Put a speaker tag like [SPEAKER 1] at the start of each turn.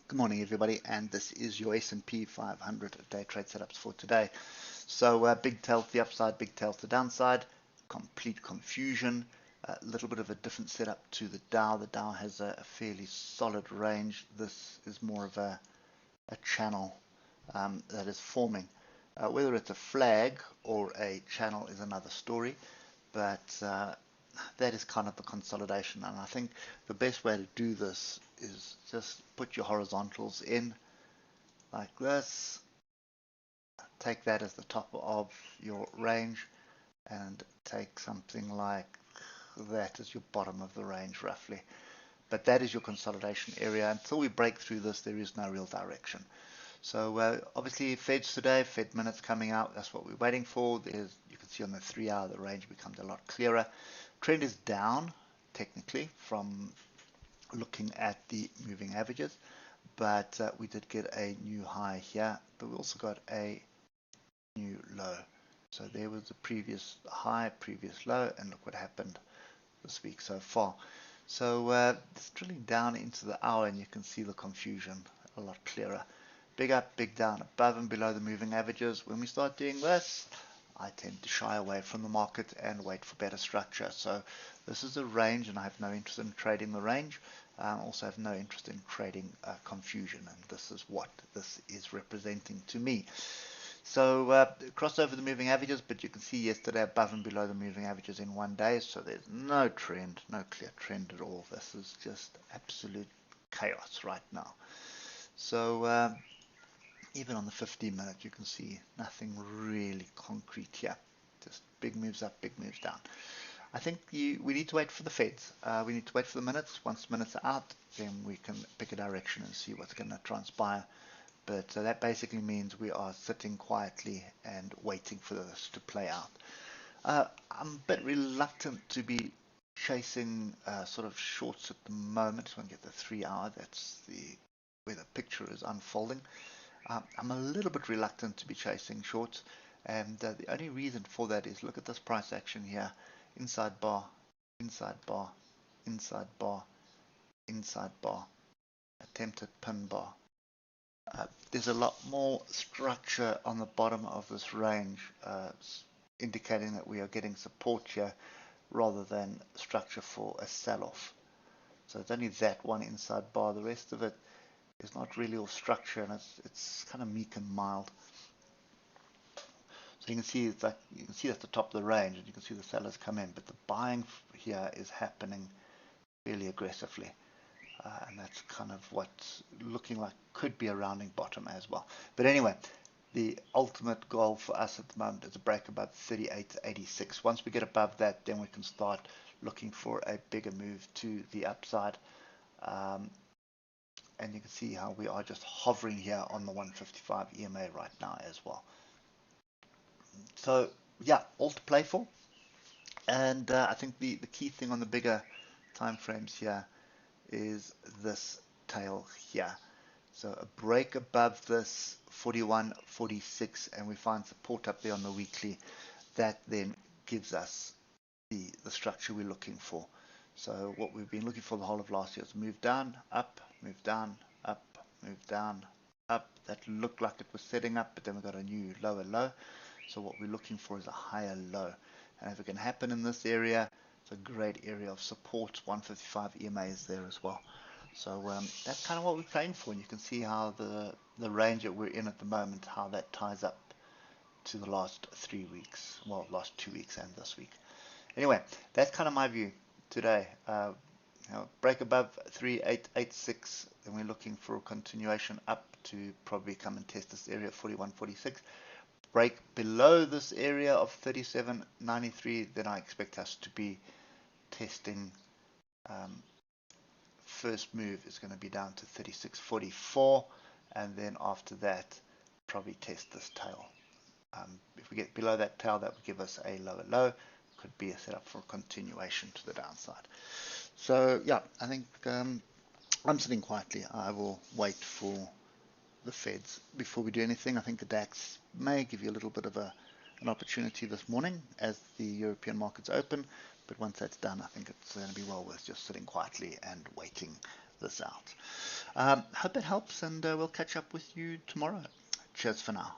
[SPEAKER 1] Good morning, everybody, and this is your S&P 500 day trade setups for today. So big tail to the upside, big tail to the downside, complete confusion, a little bit of a different setup to the Dow. The Dow has a fairly solid range. This is more of a channel that is forming. Whether it's a flag or a channel is another story, but that is kind of the consolidation, and I think the best way to do this is just put your horizontals in like this, take that as the top of your range, and take something like that as your bottom of the range roughly. But that is your consolidation area. Until we break through this, there is no real direction. So obviously Feds today, Fed minutes coming out, that's what we're waiting for. You can see on the 3 hour the range becomes a lot clearer. Trend is down technically from looking at the moving averages, but we did get a new high here, but we also got a new low. So there was the previous high, previous low, and look what happened this week so far. So it's drilling down into the hour, and you can see the confusion a lot clearer. Big up, big down, above and below the moving averages. When we start doing this, I tend to shy away from the market and wait for better structure. So this is a range, and I have no interest in trading the range. Also have no interest in trading confusion, and this is what this is representing to me. So crossed over the moving averages, but you can see yesterday above and below the moving averages in 1 day. So there's no trend, no clear trend at all. This is just absolute chaos right now. So even on the 15-minute, you can see nothing really concrete here. Just big moves up, big moves down. I think we need to wait for the Feds. We need to wait for the minutes. Once the minutes are out, then we can pick a direction and see what's going to transpire. But that basically means we are sitting quietly and waiting for this to play out. I'm a bit reluctant to be chasing sort of shorts at the moment. Just want to get the 3 hour. That's where the picture is unfolding. I'm a little bit reluctant to be chasing shorts, and the only reason for that is look at this price action here. Inside bar, inside bar, inside bar, inside bar, attempted pin bar. There's a lot more structure on the bottom of this range, indicating that we are getting support here rather than structure for a sell-off. So it's only that one inside bar. The rest of it is not really all structure, and it's kind of meek and mild. So you can see it's like you can see at the top of the range, and you can see the sellers come in, but the buying here is happening fairly aggressively, and that's kind of what's looking like could be a rounding bottom as well. But anyway, the ultimate goal for us at the moment is a break above 38.86. Once we get above that, then we can start looking for a bigger move to the upside. And you can see how we are just hovering here on the 155 EMA right now as well. So yeah, all to play for. And I think the key thing on the bigger time frames here is this tail here. So a break above this 41.46, and we find support up there on the weekly. That then gives us the structure we're looking for. So what we've been looking for the whole of last year is move down, up, move down, up, move down, up. That looked like it was setting up, but then we got a new lower low. So what we're looking for is a higher low. And if it can happen in this area, it's a great area of support. 155 EMA is there as well. So that's kind of what we're playing for. And you can see how the range that we're in at the moment, how that ties up to the last 3 weeks. Well, last 2 weeks and this week. Anyway, that's kind of my view today. Break above 3886, then we're looking for a continuation up to probably come and test this area at 41.46. Break below this area of 37.93, then I expect us to be testing. First move is going to be down to 36.44, and then after that probably test this tail. If we get below that tail, that would give us a lower low. Could be a setup for a continuation to the downside. So yeah, I think I'm sitting quietly. I will wait for the Feds before we do anything. I think the DAX may give you a little bit of an opportunity this morning as the European markets open, but once that's done, I think it's going to be well worth just sitting quietly and waiting this out. Hope it helps, and we'll catch up with you tomorrow. Cheers for now.